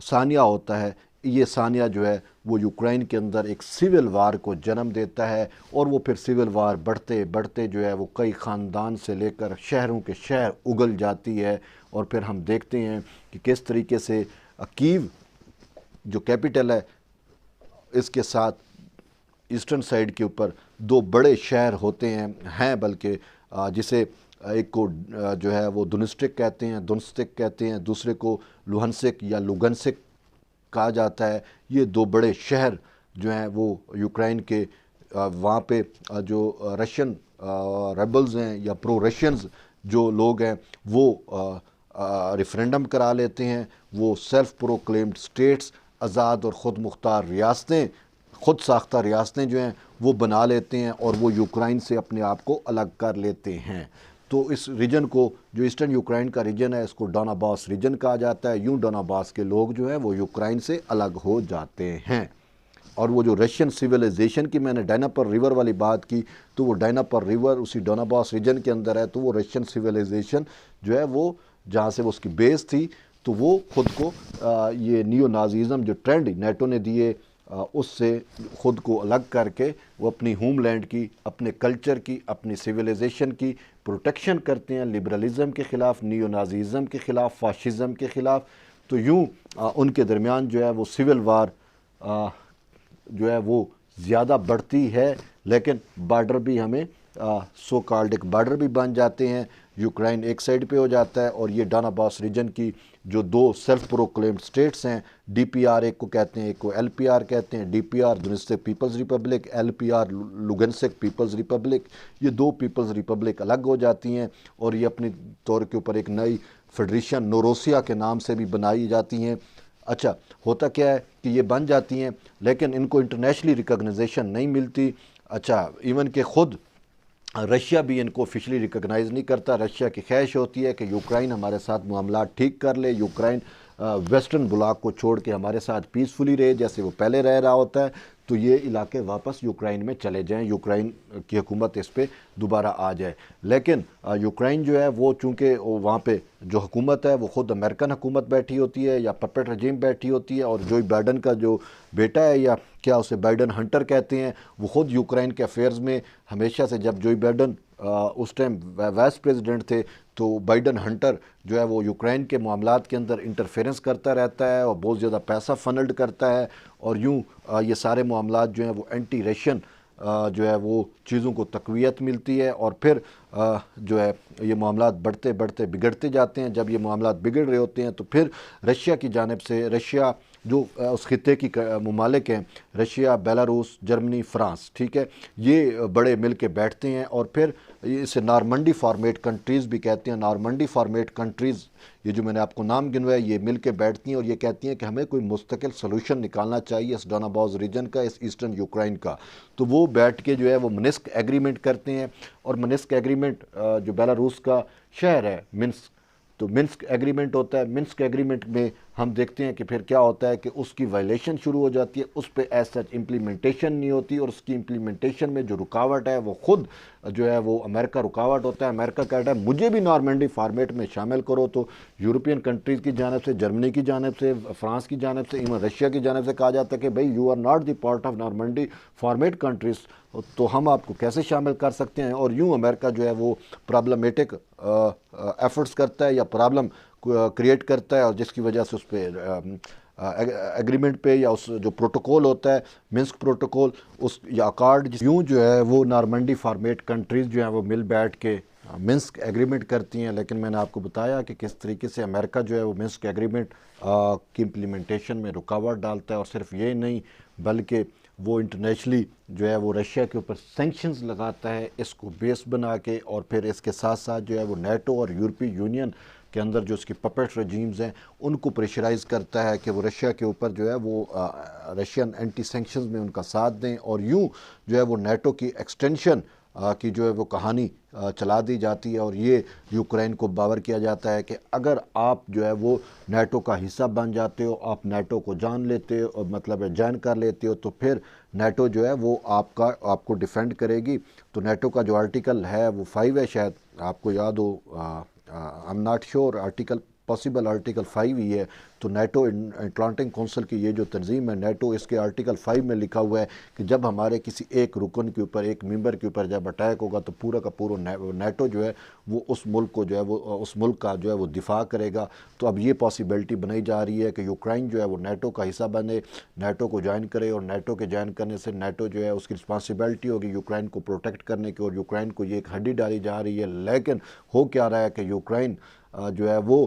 ثانیہ ہوتا ہے، یہ ثانیہ جو ہے وہ یوکرائن کے اندر ایک سول وار کو جنم دیتا ہے، اور وہ پھر سول وار بڑھتے بڑھتے جو ہے وہ کئی خاندان سے لے کر شہروں کے شہر اگل جاتی ہے، اور پھر ہم دیکھتے ہیں کہ کس طریقے سے کیو جو کیپٹل ہے، اس کے ساتھ ایسٹرن سائڈ کے اوپر دو بڑے شہر ہوتے ہیں بلکہ جسے ایک کو جو ہے وہ دونسٹک کہتے ہیں، دوسرے کو لوہنسک یا لوگنسک کہا جاتا ہے۔ یہ دو بڑے شہر جو ہیں وہ یوکرائن کے وہاں پہ جو رشین ریبلز ہیں یا پرو رشینز جو لوگ ہیں وہ ریفرینڈم کرا لیتے ہیں، وہ سیلف پروکلیمڈ سٹیٹس، آزاد اور خود مختار ریاستیں، خود ساختہ ریاستیں جو ہیں وہ بنا لیتے ہیں، اور وہ یوکرائن سے اپنے آپ کو الگ کر لیتے ہیں۔ تو اس ریجن کو، جو ایسٹرن یوکرائن کا ریجن ہے، اس کو ڈوناباس ریجن کہا جاتا ہے۔ یوں ڈوناباس کے لوگ جو ہیں وہ یوکرائن سے الگ ہو جاتے ہیں۔ اور وہ جو رشین سویلائزیشن کی میں نے ڈائناپر ریور والی بات کی، تو وہ ڈائناپر ریور اسی ڈوناباس ریجن کے اندر ہے، تو وہ رشین سویلائزیشن جو ہے وہ جہاں سے وہ اس کی بیس تھی، تو وہ خود کو یہ نیو نازیزم جو ٹرینڈ نیٹو نے دیے اس سے خود کو الگ کر کے وہ اپنی ہوم لینڈ کی، اپنے کلچر کی، اپنی سویلائزیشن کی پروٹیکشن کرتے ہیں، لبرلزم کے خلاف، نیو نازیزم کے خلاف، فاشزم کے خلاف۔ تو یوں ان کے درمیان جو ہے وہ سول وار جو ہے وہ زیادہ بڑھتی ہے، لیکن بارڈر بھی ہمیں سو کالڈ ایک بارڈر بھی بن جاتے ہیں۔ یوکرائن ایک سائڈ پہ ہو جاتا ہے، اور یہ ڈوناباس ریجن کی جو دو سیلف پروکلیمڈ سٹیٹس ہیں، ڈی پی آر ایک کو کہتے ہیں، ایک کو ایل پی آر کہتے ہیں۔ D P R Donetsk People's Republic, L P R Luhansk People's Republic. یہ دو پیپلز ریپبلک الگ ہو جاتی ہیں، اور یہ اپنی طور کے اوپر ایک نئی فیڈریشن نوروسیا کے نام سے بھی بنائی جاتی ہیں۔ اچھا، ہوتا کیا ہے کہ یہ بن جاتی ہیں، لیکن ان کو انٹرنیشنلی ریکگنائزیشن نہیں ملتی۔ اچھا، ایون کہ خود رشیا بھی ان کو آفیشلی ریکگنائز نہیں کرتا۔ رشیا کی خواہش ہوتی ہے کہ یوکرائن ہمارے ساتھ معاملات ٹھیک کر لے، یوکرائن ویسٹرن بلاک کو چھوڑ کے ہمارے ساتھ پیسفلی رہے جیسے وہ پہلے رہ رہا ہوتا ہے، تو یہ علاقے واپس یوکرائن میں چلے جائیں، یوکرائن کی حکومت اس پہ دوبارہ آ جائے۔ لیکن یوکرائن جو ہے وہ چونکہ وہاں پہ جو حکومت ہے وہ خود امریکن حکومت بیٹھی ہوتی ہے یا پپٹ رجیم بیٹھی ہوتی ہے، اور جو بائیڈن کا جو بیٹا ہے، یا کیا اسے بائیڈن ہنٹر کہتے ہیں، وہ خود یوکرائن کے افیئرز میں ہمیشہ سے، جب جو بائیڈن اس ٹائم وائس پریزیڈنٹ تھے، تو بائیڈن ہنٹر جو ہے وہ یوکرائن کے معاملات کے اندر انٹرفیرنس کرتا رہتا ہے، اور بہت زیادہ پیسہ فنڈ کرتا ہے، اور یوں یہ سارے معاملات جو ہیں وہ اینٹی رشین جو ہے وہ چیزوں کو تقویت ملتی ہے، اور پھر جو ہے یہ معاملات بڑھتے بڑھتے بگڑتے جاتے ہیں۔ جب یہ معاملات بگڑ رہے ہوتے ہیں تو پھر رشیا کی جانب سے، رشیا جو اس خطے کی ممالک ہیں، رشیا، بیلاروس، جرمنی، فرانس، ٹھیک ہے، یہ بڑے مل کے بیٹھتے ہیں، اور پھر اسے نارمنڈی فارمیٹ کنٹریز بھی کہتے ہیں۔ نارمنڈی فارمیٹ کنٹریز، یہ جو میں نے آپ کو نام گنوائے، یہ مل کے بیٹھتی ہیں اور یہ کہتی ہیں کہ ہمیں کوئی مستقل سلوشن نکالنا چاہیے اس ڈوناباس ریجن کا، اس ایسٹرن یوکرائن کا۔ تو وہ بیٹھ کے جو ہے وہ منسک ایگریمنٹ کرتے ہیں، اور منسک ایگریمنٹ جو بیلاروس کا شہر ہے منسک، تو منسک ایگریمنٹ ہوتا ہے۔ منسک ایگریمنٹ میں ہم دیکھتے ہیں کہ پھر کیا ہوتا ہے کہ اس کی وائلیشن شروع ہو جاتی ہے، اس پہ ایز سچ امپلیمنٹیشن نہیں ہوتی، اور اس کی امپلیمنٹیشن میں جو رکاوٹ ہے وہ خود جو ہے وہ امریکہ رکاوٹ ہوتا ہے۔ امریکہ کہتا ہے مجھے بھی نارمنڈی فارمیٹ میں شامل کرو، تو یورپین کنٹریز کی جانب سے، جرمنی کی جانب سے، فرانس کی جانب سے، ایون رشیا کی جانب سے کہا جاتا ہے کہ بھئی you are not the part of Normandy format countries, تو ہم آپ کو کیسے شامل کر سکتے ہیں؟ اور یوں امریکہ جو ہے وہ پرابلمیٹک ایفرٹس کرتا ہے یا پرابلم کریٹ کرتا ہے، اور جس کی وجہ سے اس پہ ایگریمنٹ پہ یا اس جو پروٹوکول ہوتا ہے، منسک پروٹوکول، اس یا اکارڈ، یوں جو ہے وہ نارمنڈی فارمیٹ کنٹریز جو ہیں وہ مل بیٹھ کے منسک ایگریمنٹ کرتی ہیں۔ لیکن میں نے آپ کو بتایا کہ کس طریقے سے امریکہ جو ہے وہ منسک ایگریمنٹ کی امپلیمنٹیشن میں رکاوٹ ڈالتا ہے، اور صرف یہ نہیں بلکہ وہ انٹرنیشنلی جو ہے وہ رشیا کے اوپر سینکشنز لگاتا ہے اس کو بیس بنا کے، اور پھر اس کے ساتھ ساتھ جو ہے وہ نیٹو اور یورپی یونین کے اندر جو اس کی پپٹ رجیمز ہیں ان کو پریشرائز کرتا ہے کہ وہ رشیا کے اوپر جو ہے وہ رشین اینٹی سینکشنز میں ان کا ساتھ دیں، اور یوں جو ہے وہ نیٹو کی ایکسٹینشن کی جو ہے وہ کہانی چلا دی جاتی ہے، اور یہ یوکرائن کو باور کیا جاتا ہے کہ اگر آپ جو ہے وہ نیٹو کا حصہ بن جاتے ہو، آپ نیٹو کو جان لیتے ہو، مطلب جوائن کر لیتے ہو، تو پھر نیٹو جو ہے وہ آپ کو ڈیفینڈ کرے گی۔ تو نیٹو کا جو آرٹیکل ہے وہ 5 ہے، شاید آپ کو یاد ہو، I'm not sure article possible article 5 ہی ہے، تو تو نیٹو اٹلانٹک کونسل کی یہ جو تنظیم ہے نیٹو، اس کے آرٹیکل 5 میں لکھا ہوا ہے کہ جب ہمارے کسی ایک رکن کے اوپر، ایک ممبر کے اوپر جب اٹیک ہوگا تو پورا کا پورا نیٹو جو ہے وہ اس ملک کو جو ہے وہ اس ملک کا جو ہے وہ دفاع کرے گا۔ تو اب یہ پاسبلٹی بنائی جا رہی ہے کہ یوکرائن جو ہے وہ نیٹو کا حصہ بنے، نیٹو کو جوائن کرے، اور نیٹو کے جوائن کرنے سے نیٹو جو ہے اس کی رسپانسبلٹی ہوگی یوکرائن کو پروٹیکٹ کرنے کی، اور یوکرائن کو یہ ایک ہڈی ڈالی جا رہی ہے۔ لیکن ہو کیا رہا ہے کہ یوکرائن جو ہے وہ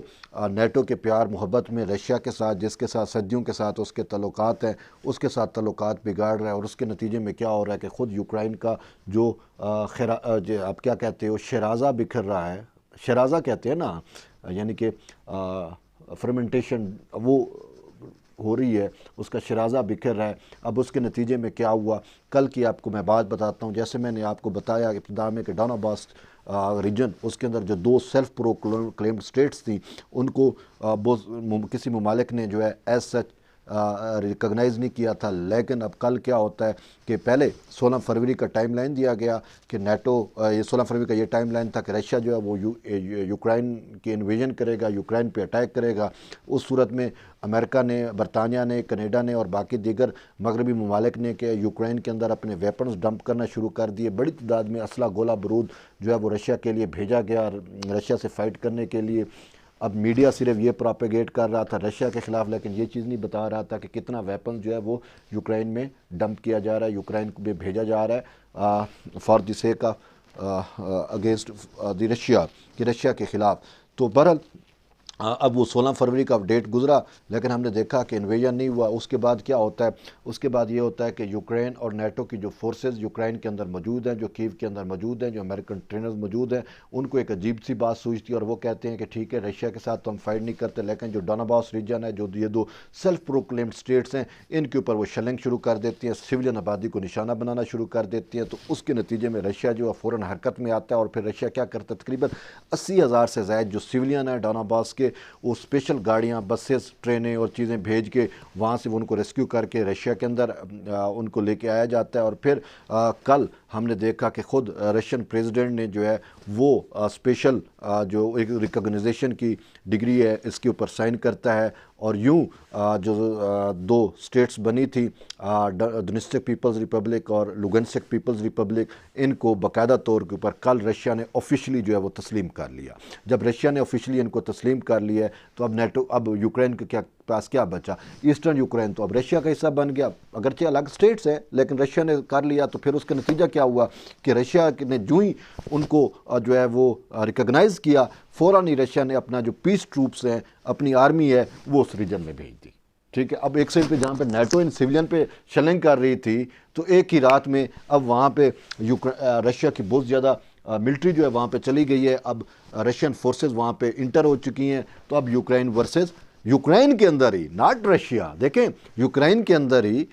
نیٹو کے پیار محبت میں رشیا کے ساتھ، جس کے ساتھ صدیوں کے ساتھ اس کے تعلقات ہیں، اس کے ساتھ تعلقات بگاڑ رہا ہے، اور اس کے نتیجے میں کیا ہو رہا ہے کہ خود یوکرائن کا جو آپ کیا کہتے ہو شرازہ بکھر رہا ہے، شرازہ کہتے ہیں نا، یعنی کہ فرمنٹیشن وہ ہو رہی ہے، اس کا شرازہ بکھر رہا ہے۔ اب اس کے نتیجے میں کیا ہوا، کل کی آپ کو میں بات بتاتا ہوں۔ جیسے میں نے آپ کو بتایا ابتدا میں کہ ڈونباس ریجن، اس کے اندر جو 2 سیلف پروکلیمڈ اسٹیٹس تھیں، ان کو کسی ممالک نے جو ہے ایز سچ ریکگنائز نہیں کیا تھا۔ لیکن اب کل کیا ہوتا ہے کہ پہلے 16 فروری کا ٹائم لائن دیا گیا کہ نیٹو، یہ 16 فروری کا یہ ٹائم لائن تھا کہ رشیا جو ہے وہ یوکرائن کی انویژن کرے گا، یوکرائن پہ اٹیک کرے گا۔ اس صورت میں امریکہ نے، برطانیہ نے، کینیڈا نے اور باقی دیگر مغربی ممالک نے کہ یوکرائن کے اندر اپنے ویپنز ڈمپ کرنا شروع کر دیے۔ بڑی تعداد میں اسلحہ گولہ بارود جو ہے وہ رشیا کے لیے بھیجا گیا، رشیا سے فائٹ کرنے کے لیے۔ اب میڈیا صرف یہ پراپیگیٹ کر رہا تھا رشیا کے خلاف، لیکن یہ چیز نہیں بتا رہا تھا کہ کتنا ویپن جو ہے وہ یوکرائن میں ڈمپ کیا جا رہا ہے، یوکرائن میں بھیجا جا رہا ہے for the sake of against the Russia, کہ رشیا کے خلاف۔ تو بہرحال اب وہ 16 فروری کا ڈیٹ گزرا، لیکن ہم نے دیکھا کہ انویژن نہیں ہوا۔ اس کے بعد کیا ہوتا ہے، اس کے بعد یہ ہوتا ہے کہ یوکرائن اور نیٹو کی جو فورسز یوکرائن کے اندر موجود ہیں، جو کیو کے اندر موجود ہیں، جو امریکن ٹرینرز موجود ہیں، ان کو ایک عجیب سی بات سوچتی ہے، اور وہ کہتے ہیں کہ ٹھیک ہے رشیا کے ساتھ تو ہم فائٹ نہیں کرتے، لیکن جو ڈونباس ریجن ہے، جو یہ 2 سیلف پروکلیمڈ اسٹیٹس ہیں، ان کے اوپر وہ شلنگ شروع کر دیتی ہیں، سویلین آبادی کو نشانہ بنانا شروع کر دیتی ہیں۔ تو اس کے نتیجے میں رشیا جو ہے فوراً حرکت میں آتا ہے، اور پھر رشیا کیا کرتا ہے، تقریباً 80,000 سے زائد جو سویلین ہیں ڈونباس کے، وہ اسپیشل گاڑیاں، بسز، ٹرینیں اور چیزیں بھیج کے وہاں سے ان کو ریسکیو کر کے رشیا کے اندر ان کو لے کے آیا جاتا ہے۔ اور پھر کل ہم نے دیکھا کہ خود رشین پریزیڈنٹ نے جو ہے وہ اسپیشل جو ایک ریکگنائزیشن کی ڈگری ہے اس کے اوپر سائن کرتا ہے، اور یوں جو 2 اسٹیٹس بنی تھی دونیتسک پیپلز ریپبلک اور لوگنسک پیپلز ریپبلک، ان کو باقاعدہ طور کے اوپر کل رشیا نے آفیشلی جو ہے وہ تسلیم کر لیا۔ جب رشیا نے آفیشلی ان کو تسلیم کر لیا ہے تو اب یوکرائن کے پاس کیا بچا، ایسٹرن یوکرائن تو اب رشیا کا حصہ بن گیا، اگرچہ الگ اسٹیٹس ہے لیکن رشیا نے کر لیا۔ تو پھر اس کا نتیجہ کیا ہوا کہ رشیا نے جو ہی ان کو جو ہے وہ ریکگنائز کیا، فوراً ہی رشیا نے اپنا جو پیس ٹروپس ہیں، اپنی آرمی ہے، وہ اس ریجن میں بھیج دی۔ ٹھیک ہے، اب ایک سائڈ پہ جہاں پہ نیٹو ان سویلین پہ شلنگ کر رہی تھی، تو ایک ہی رات میں اب وہاں پہ رشیا کی بہت زیادہ ملٹری جو ہے وہاں پہ چلی گئی ہے، اب رشین فورسز وہاں پہ انٹر ہو چکی ہیں۔ تو اب یوکرائن ورسز یوکرائن کے اندر ہی، ناٹ رشیا، دیکھیں یوکرائن کے اندر ہی،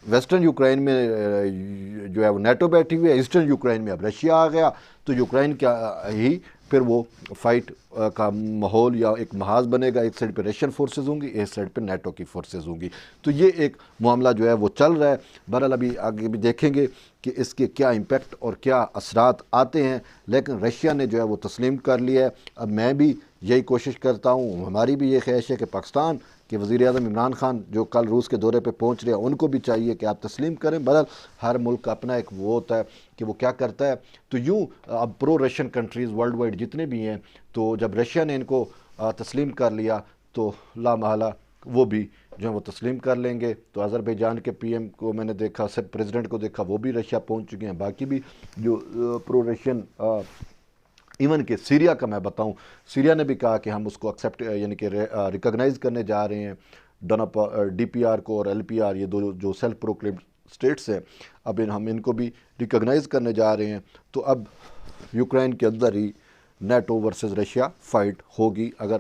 ویسٹرن یوکرائن میں جو ہے وہ نیٹو بیٹھی ہوئی ہے، ایسٹرن یوکرائن میں اب رشیا آ گیا، تو یوکرائن کیا ہی پھر وہ فائٹ کا ماحول یا ایک محاذ بنے گا، ایک سائڈ پہ رشین فورسز ہوں گی، ایک سائڈ پہ نیٹو کی فورسز ہوں گی۔ تو یہ ایک معاملہ جو ہے وہ چل رہا ہے۔ بہرحال ابھی آگے بھی دیکھیں گے کہ اس کے کیا امپیکٹ اور کیا اثرات آتے ہیں، لیکن رشیا نے جو ہے وہ تسلیم کر لیا ہے۔ اب میں بھی یہی کوشش کرتا ہوں، ہماری بھی یہ خواہش ہے کہ پاکستان کہ وزیر اعظم عمران خان جو کل روس کے دورے پہ پہنچ رہے ہیں، ان کو بھی چاہیے کہ آپ تسلیم کریں۔ بہرحال ہر ملک کا اپنا ایک وہ ہوتا ہے کہ وہ کیا کرتا ہے۔ تو یوں اب پرو رشین کنٹریز ورلڈ وائڈ جتنے بھی ہیں، تو جب رشیا نے ان کو تسلیم کر لیا تو لا محالہ وہ بھی جو ہے وہ تسلیم کر لیں گے۔ تو آذربائیجان کے پی ایم کو میں نے دیکھا، سب پریزیڈنٹ کو دیکھا، وہ بھی رشیا پہنچ چکے ہیں۔ باقی بھی جو پرو رشین، ایون کہ سیریا کا میں بتاؤں، سیریا نے بھی کہا کہ ہم اس کو ایکسیپٹ یعنی کہ ریکگنائز کرنے جا رہے ہیں ڈی پی آر کو اور ایل پی آر، یہ 2 جو سیلف پروکلیمڈ اسٹیٹس ہیں، اب ہم ان کو بھی ریکگنائز کرنے جا رہے ہیں۔ تو اب یوکرائن کے اندر ہی نیٹو ورسز رشیا فائٹ ہوگی اگر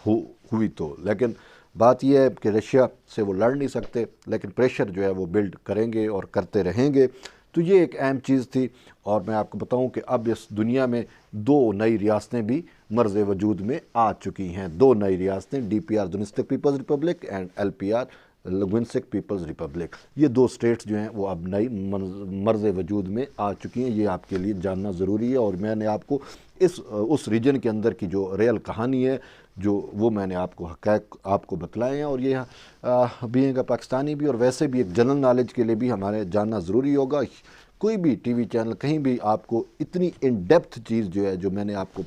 ہوئی تو، لیکن بات یہ ہے کہ رشیا سے وہ لڑ نہیں سکتے، لیکن پریشر جو ہے وہ بلڈ کریں گے اور کرتے رہیں گے۔ تو یہ ایک اہم چیز تھی، اور میں آپ کو بتاؤں کہ اب اس دنیا میں 2 نئی ریاستیں بھی مرز وجود میں آ چکی ہیں، 2 نئی ریاستیں، D P R Donetsk People's Republic and L P R Luhansk People's Republic, یہ 2 اسٹیٹس جو ہیں وہ اب نئی مرز وجود میں آ چکی ہیں۔ یہ آپ کے لیے جاننا ضروری ہے، اور میں نے آپ کو اس ریجن کے اندر کی جو ریئل کہانی ہے، جو وہ میں نے آپ کو حقائق آپ کو بتلائے ہیں، اور یہ بینگ کا پاکستانی بھی اور ویسے بھی ایک جنرل نالج کے لیے بھی ہمارے جاننا ضروری ہوگا۔ کوئی بھی ٹی وی چینل کہیں بھی آپ کو اتنی ان ڈیپتھ چیز جو ہے جو میں نے آپ کو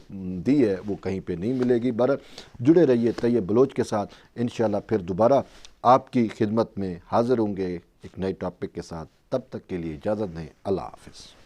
دی ہے وہ کہیں پہ نہیں ملے گی۔ جڑے رہیے طیب بلوچ کے ساتھ، انشاءاللہ پھر دوبارہ آپ کی خدمت میں حاضر ہوں گے ایک نئے ٹاپک کے ساتھ۔ تب تک کے لیے اجازت دیں، اللہ حافظ۔